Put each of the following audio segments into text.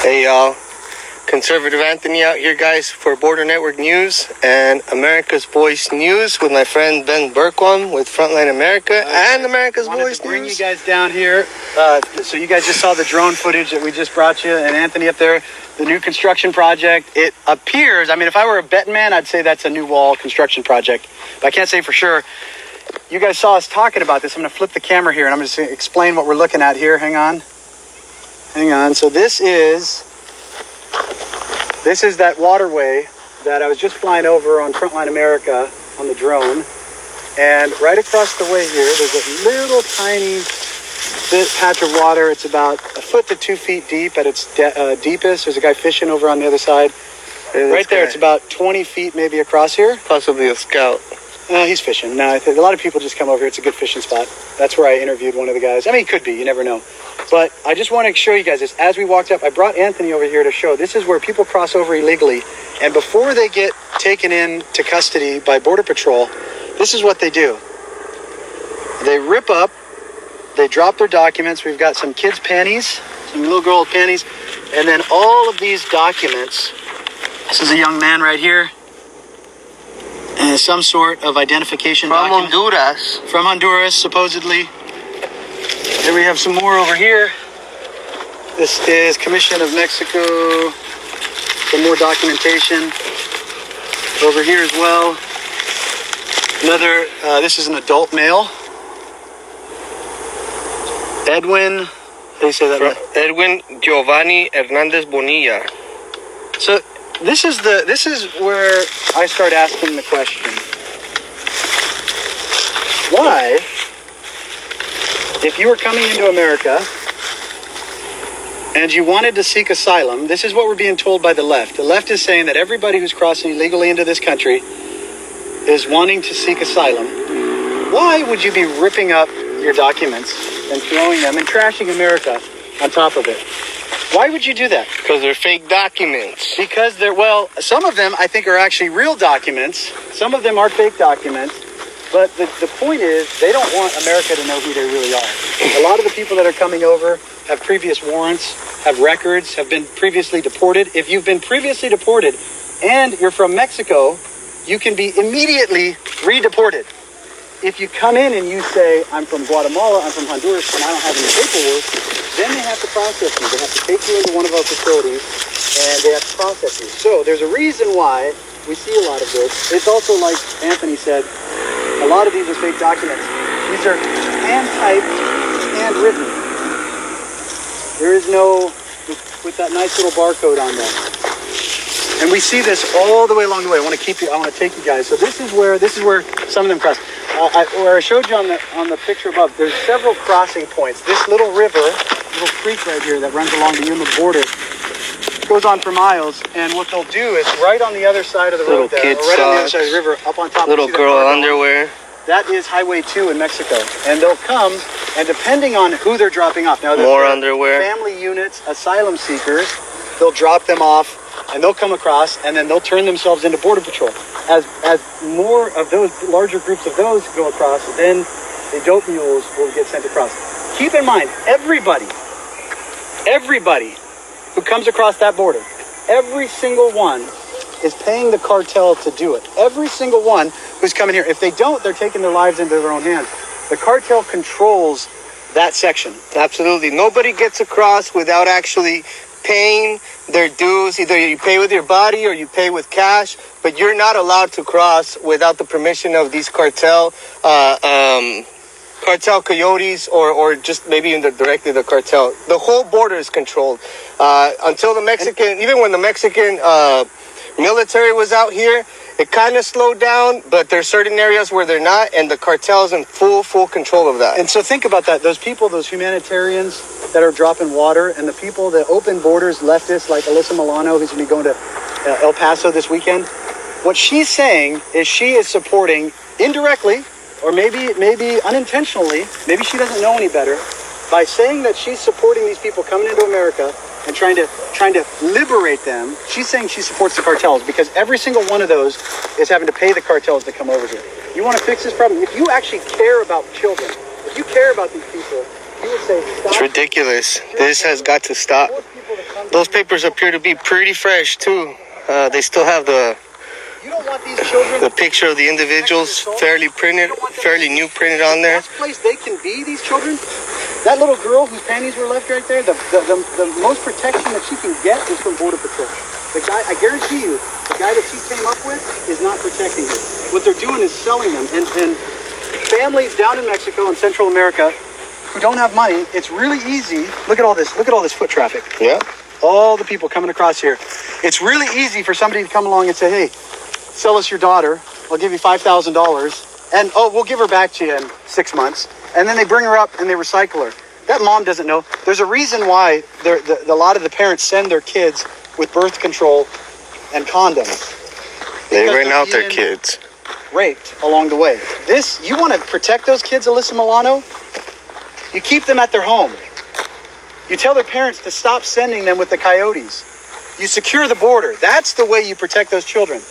Hey y'all, Conservative Anthony out here, guys, for Border Network News and America's Voice News with my friend Ben Berkwam with Frontline America and America's Voice to bring News. You guys down here, so you guys just saw the drone footage that we just brought you, and Anthony up there, the new construction project. It appears, I mean, if I were a betting man, I'd say that's a new wall construction project, but I can't say for sure. You guys saw us talking about this. I'm going to flip the camera here, and I'm just going to explain what we're looking at here. Hang on. So this is that waterway that I was just flying over on Frontline America on the drone. And right across the way here, there's a little tiny patch of water. It's about 1 foot to 2 feet deep at its deepest. There's a guy fishing over on the other side. Right there, it's about 20 feet maybe across here. Possibly a scout. He's fishing. No, I think a lot of people just come over here. It's a good fishing spot. That's where I interviewed one of the guys. I mean, it could be. You never know. But I just want to show you guys this. As we walked up, I brought Anthony over here to show. This is where people cross over illegally. And before they get taken into custody by Border Patrol, this is what they do. They rip up. They drop their documents. We've got some kids' panties, some little girl panties. And then all of these documents. This is a young man right here. And some sort of identification document. Honduras. From Honduras, supposedly. Then we have some more over here. This is Commission of Mexico. Some more documentation over here as well. Another, this is an adult male. Edwin, how do you say that? Edwin Giovanni Hernandez Bonilla. So this is where I start asking the question. Why, if you were coming into America and you wanted to seek asylum, this is what we're being told by the left. The left is saying that everybody who's crossing illegally into this country is wanting to seek asylum. Why would you be ripping up your documents and throwing them and trashing America on top of it? Why would you do that? Because they're fake documents. Because well, some of them I think are actually real documents. Some of them are fake documents. But the point is, they don't want America to know who they really are. A lot of the people that are coming over have previous warrants, have records, have been previously deported. If you've been previously deported and you're from Mexico, you can be immediately re-deported. If you come in and you say, I'm from Guatemala, I'm from Honduras, and I don't have any paperwork, then they have to process you. They have to take you into one of our facilities, and they have to process you. So there's a reason why we see a lot of this. It's also, like Anthony said, a lot of these are fake documents. These are hand-typed, handwritten. There is no, with that nice little barcode on them. And we see this all the way along the way. I want to take you guys. So this is where some of them cross. Where I showed you on the picture above, there's several crossing points. This little river, little creek right here that runs along the Yuma border, goes on for miles. And what they'll do is right on the other side of the road there, or right on the other side of the river, up on top. Little girl underwear. That is Highway 2 in Mexico. And they'll come, and depending on who they're dropping off, now more underwear, family units, asylum seekers, they'll drop them off, and they'll come across, and then they'll turn themselves into Border Patrol. As more of those, larger groups of those go across, then the dope mules will get sent across. Keep in mind, everybody who comes across that border, every single one is paying the cartel to do it. Every single one who's coming here. If they don't, they're taking their lives into their own hands. The cartel controls that section. Absolutely. Nobody gets across without actually paying their dues. Either you pay with your body or you pay with cash, but you're not allowed to cross without the permission of these cartel coyotes or just maybe even directly the cartel. The whole border is controlled. Until the Mexican, even when the Mexican military was out here, it kind of slowed down, but there's certain areas where they're not, and the cartel's in full control of that. And so think about that. Those people, those humanitarians that are dropping water, and the people, the open borders leftists like Alyssa Milano, who's going to be going to El Paso this weekend, what she's saying is she is supporting indirectly, or maybe unintentionally, maybe she doesn't know any better, by saying that she's supporting these people coming into America and trying to liberate them. She's saying she supports the cartels because every single one of those is having to pay the cartels to come over here. You want to fix this problem? If you actually care about children, if you care about these people, you would say stop. It's ridiculous. This has got to stop. Those papers appear to be pretty fresh too. They still have the You don't want these children. the picture of the individuals fairly new printed on there. The best place they can be, these children. That little girl whose panties were left right there, the most protection that she can get is from Border Patrol. The guy, I guarantee you, the guy that she came up with is not protecting her. What they're doing is selling them. And families down in Mexico and Central America who don't have money, it's really easy. Look at all this. Look at all this foot traffic. Yeah. All the people coming across here. It's really easy for somebody to come along and say, hey, sell us your daughter. I'll give you $5,000. And, oh, we'll give her back to you in 6 months. And then they bring her up and they recycle her. That mom doesn't know. There's a reason why a lot of the parents send their kids with birth control and condoms. They ran out their kids. Raped along the way. You want to protect those kids, Alyssa Milano? You keep them at their home. You tell their parents to stop sending them with the coyotes. You secure the border. That's the way you protect those children.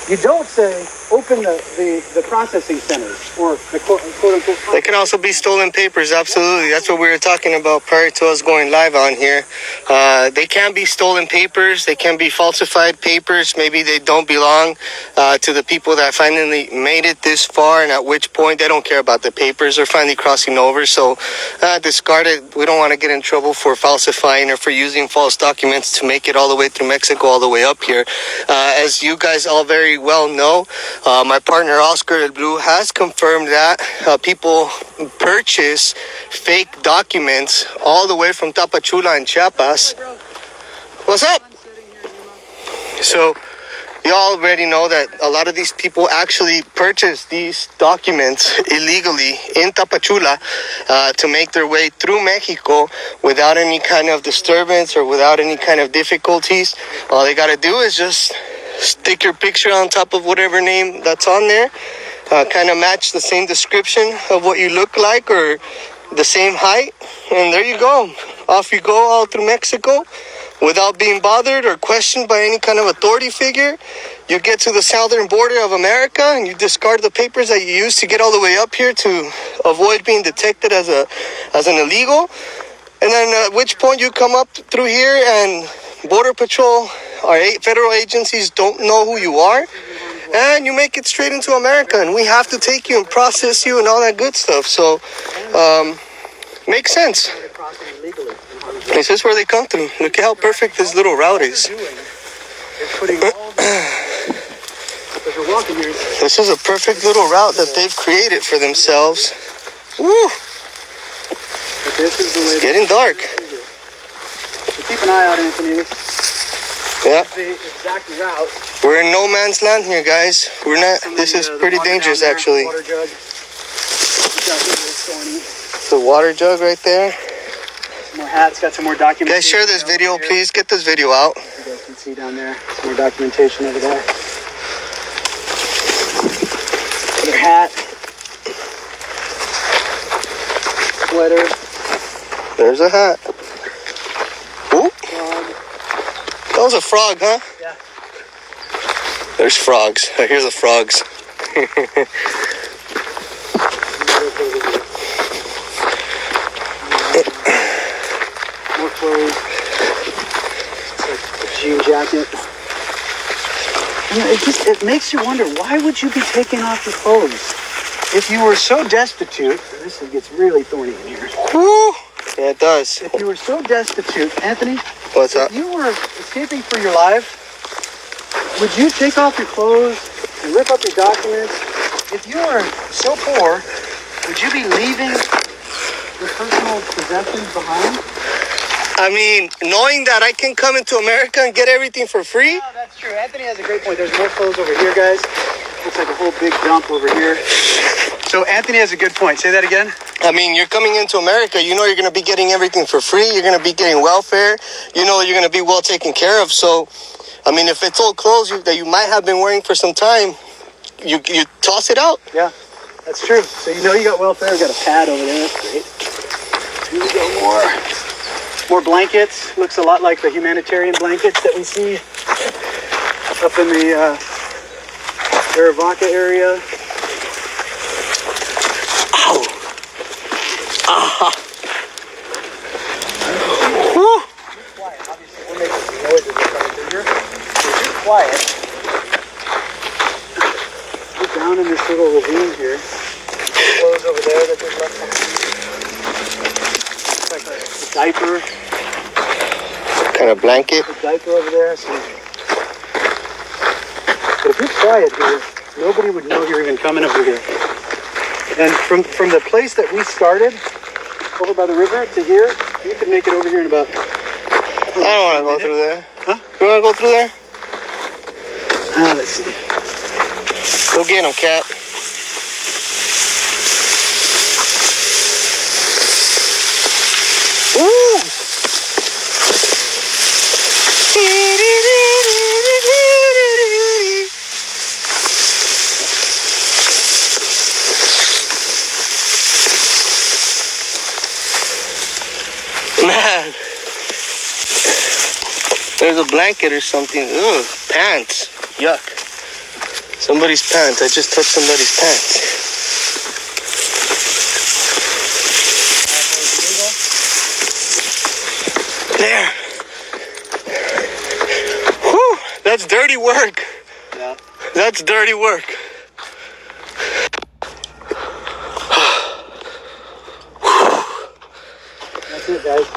You don't say, open the processing centers or the quote-unquote... They can also be stolen papers, absolutely. That's what we were talking about prior to us going live on here. They can be stolen papers. They can be falsified papers. Maybe they don't belong to the people that finally made it this far, and at which point they don't care about the papers. They're finally crossing over, so discard it. We don't want to get in trouble for falsifying or for using false documents to make it all the way through Mexico, all the way up here. As you guys all very well know, my partner Oscar El Blue has confirmed that people purchase fake documents all the way from Tapachula and Chiapas. What's up? So you already know that a lot of these people actually purchase these documents illegally in Tapachula to make their way through Mexico without any kind of disturbance or without any kind of difficulties. All they got to do is just stick your picture on top of whatever name that's on there, kind of match the same description of what you look like or the same height, and there you go. Off you go all through Mexico without being bothered or questioned by any kind of authority figure. You get to the southern border of America and you discard the papers that you used to get all the way up here to avoid being detected as an illegal. And then at which point you come up through here and Border Patrol, our federal agencies don't know who you are, and you make it straight into America, and we have to take you and process you and all that good stuff. So, makes sense. This is where they come through. Look at how perfect this little route is. This is a perfect little route that they've created for themselves. Woo! It's getting dark. So keep an eye out, Anthony. Yeah. The exact route. We're in no man's land here, guys. We're not. This is pretty dangerous, actually. Water jug. The water jug right there. Some more hats. Got some more documentation. Guys, share this video, please. Get this video out. You guys can see down there. Some more documentation over there. Another hat. Sweater. There's a hat. Ooh. That was a frog, huh? Yeah. There's frogs. Oh, here's the frogs. More clothes. It's like a jean jacket. It makes you wonder, why would you be taking off your clothes? If you were so destitute, this gets really thorny in here. Woo! Yeah, it does. If you were so destitute, Anthony, what's up? If you were escaping for your life, would you take off your clothes and rip up your documents? If you were so poor, would you be leaving your personal possessions behind? I mean, knowing that I can come into America and get everything for free? No, that's true. Anthony has a great point. There's more clothes over here, guys. Looks like a whole big dump over here. So Anthony has a good point. Say that again. I mean, you're coming into America. You know you're going to be getting everything for free. You're going to be getting welfare. You know you're going to be well taken care of. So, I mean, if it's old clothes that you might have been wearing for some time, you toss it out. Yeah, that's true. So you know you got welfare. We got a pad over there. That's great. Here we go. More blankets. Looks a lot like the humanitarian blankets that we see up in the Cuernavaca area. Ow! Ah! diaper. Kind of blanket. A diaper over there. So. But if you're quiet here, nobody would know you're even coming over here. And from the place that we started, over by the river to here, you could make it over here in about... I don't want to go through there. Huh? You want to go through there? Let's see. Go get him, Cat. Woo! Man, there's a blanket or something. Ugh, pants. Yuck. Somebody's pants. I just touched somebody's pants. There. Whew, that's dirty work. Yeah. That's dirty work. That's it, guys.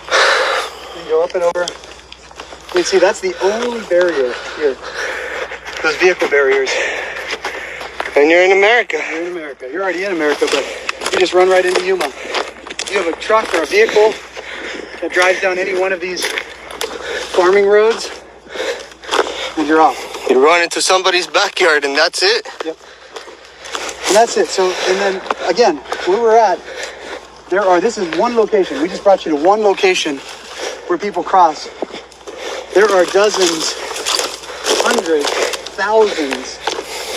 You can go up and over. You can see that's the only barrier here. Those vehicle barriers. And you're in America. You're in America. You're already in America, but you just run right into Yuma. You have a truck or a vehicle that drives down any one of these farming roads, and you're off. You run into somebody's backyard and that's it. Yep. And that's it. So, and then again, where we're at, this is one location. We just brought you to one location where people cross. There are dozens, hundreds, thousands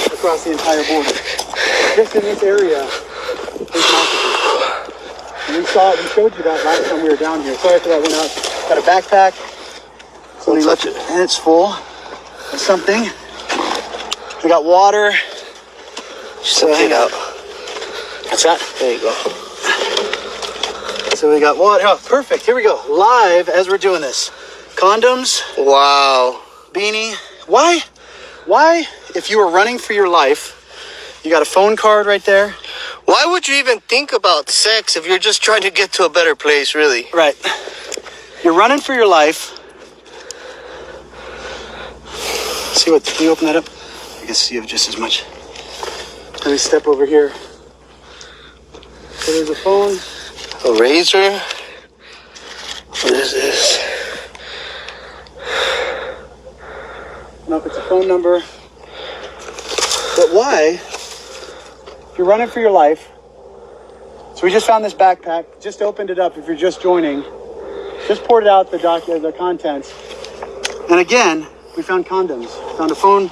across the entire border. Just in this area, there's multiple. And we showed you that last time we were down here. Sorry for that went out. Got a backpack. Don't touch it. And it's full of something. We got water. So hang out. What's that? There you go. So we got water. Oh, perfect. Here we go. Live as we're doing this. Condoms. Wow. Beanie. Why, if you were running for your life, you got a phone card right there. Why would you even think about sex if you're just trying to get to a better place, really? Right. You're running for your life. Can you open that up? I can see it just as much. Let me step over here. So there's a phone. A razor? What is this? I don't know if it's a phone number. But why? If you're running for your life. So we just found this backpack. Just opened it up if you're just joining. Just poured it out, the contents. And again, we found condoms. Found a phone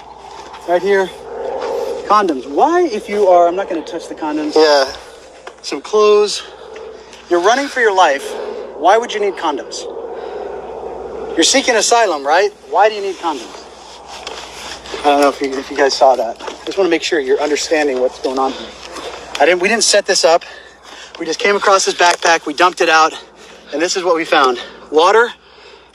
right here. Condoms. Why, if you are, I'm not going to touch the condoms. Yeah. Some clothes. You're running for your life. Why would you need condoms? You're seeking asylum, right? Why do you need condoms? I don't know if you guys saw that. I just want to make sure you're understanding what's going on here. We didn't set this up. We just came across this backpack. We dumped it out. And this is what we found. Water,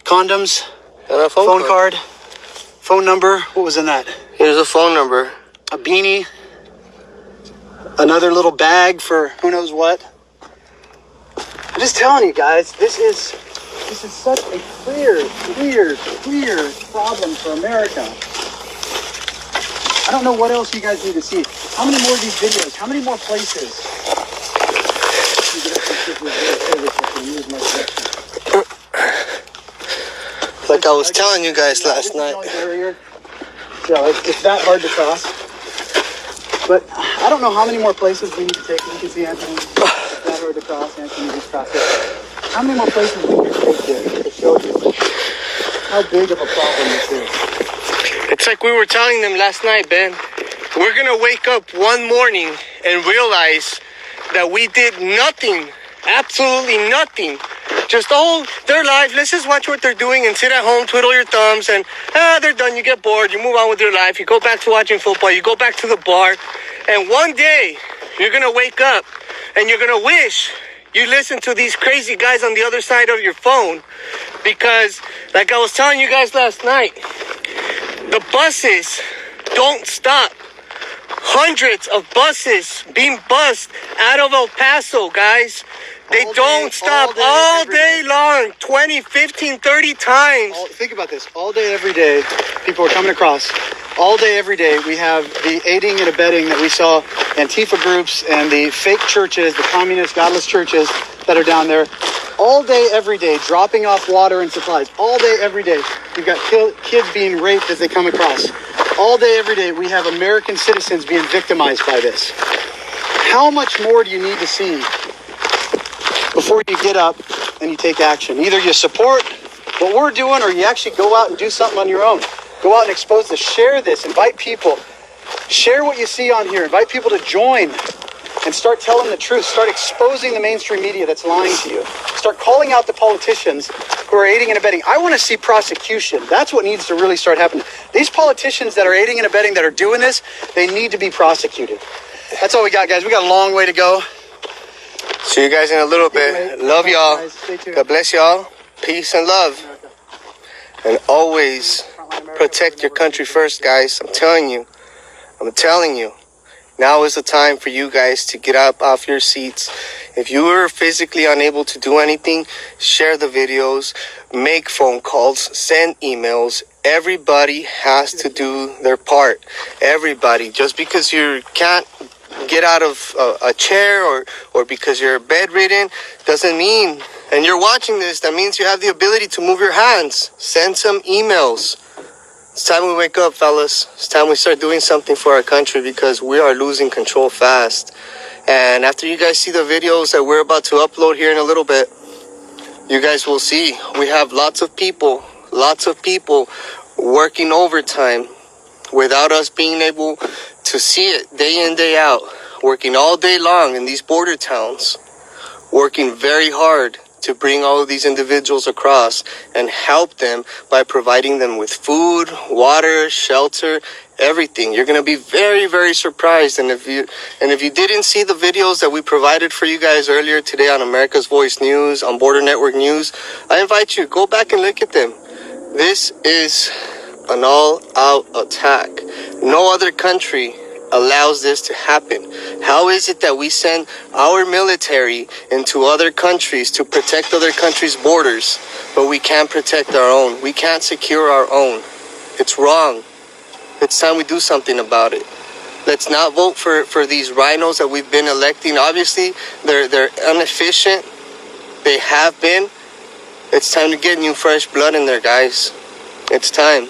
condoms, And a phone card, phone number. What was in that? Here's a phone number. A beanie. Another little bag for who knows what. I'm just telling you guys, this is such a clear problem for America. I don't know what else you guys need to see. How many more of these videos? How many more places? Like I was telling you guys last night. So it's that hard to cross. But I don't know how many more places we need to take. You can see Anthony. It's that hard to cross. Anthony just crossed it. How many more places we need to take there to show you how big of a problem this is? It's like we were telling them last night, Ben. We're going to wake up one morning and realize that we did nothing, absolutely nothing. Just, their life, let's just watch what they're doing and sit at home, twiddle your thumbs, and they're done. You get bored, you move on with your life, you go back to watching football, you go back to the bar, and one day you're going to wake up and you're going to wish you listen to these crazy guys on the other side of your phone, because like I was telling you guys last night, the buses don't stop. Hundreds of buses being bussed out of El Paso, guys. They don't stop all day long, 20, 15, 30 times. Think about this. All day, every day, people are coming across. All day, every day, we have the aiding and abetting that we saw, Antifa groups and the fake churches, the communist, godless churches that are down there. All day, every day, dropping off water and supplies. All day, every day, you've got kids being raped as they come across. All day, every day, we have American citizens being victimized by this. How much more do you need to see before you get up and you take action? Either you support what we're doing or you actually go out and do something on your own. Go out and expose this. Share this. Invite people. Share what you see on here. Invite people to join and start telling the truth. Start exposing the mainstream media that's lying to you. Start calling out the politicians who are aiding and abetting. I want to see prosecution. That's what needs to really start happening. These politicians that are aiding and abetting, that are doing this, they need to be prosecuted. That's all we got, guys. We got a long way to go. See you guys in a little bit. Love y'all. God bless y'all. Peace and love. And always protect your country first, guys. I'm telling you. Now is the time for you guys to get up off your seats. If you are physically unable to do anything, share the videos, make phone calls, send emails. Everybody has to do their part. Everybody. Just because you can't get out of a chair or because you're bedridden doesn't mean, and you're watching this, that means you have the ability to move your hands. Send some emails. It's time we wake up, fellas. It's time we start doing something for our country because we are losing control fast. And after you guys see the videos that we're about to upload here in a little bit, you guys will see we have lots of people working overtime without us being able to see it day in, day out, working all day long in these border towns, working very hard to bring all of these individuals across and help them by providing them with food, water, shelter, everything. You're going to be very, very surprised. And if you didn't see the videos that we provided for you guys earlier today on America's Voice News, on Border Network News, I invite you, go back and look at them. This is an all-out attack. No other country allows this to happen. How is it that we send our military into other countries to protect other countries' borders, but we can't protect our own? We can't secure our own. It's wrong. It's time we do something about it. Let's not vote for these rhinos that we've been electing. Obviously, they're inefficient. They have been. It's time to get new fresh blood in there, guys. It's time.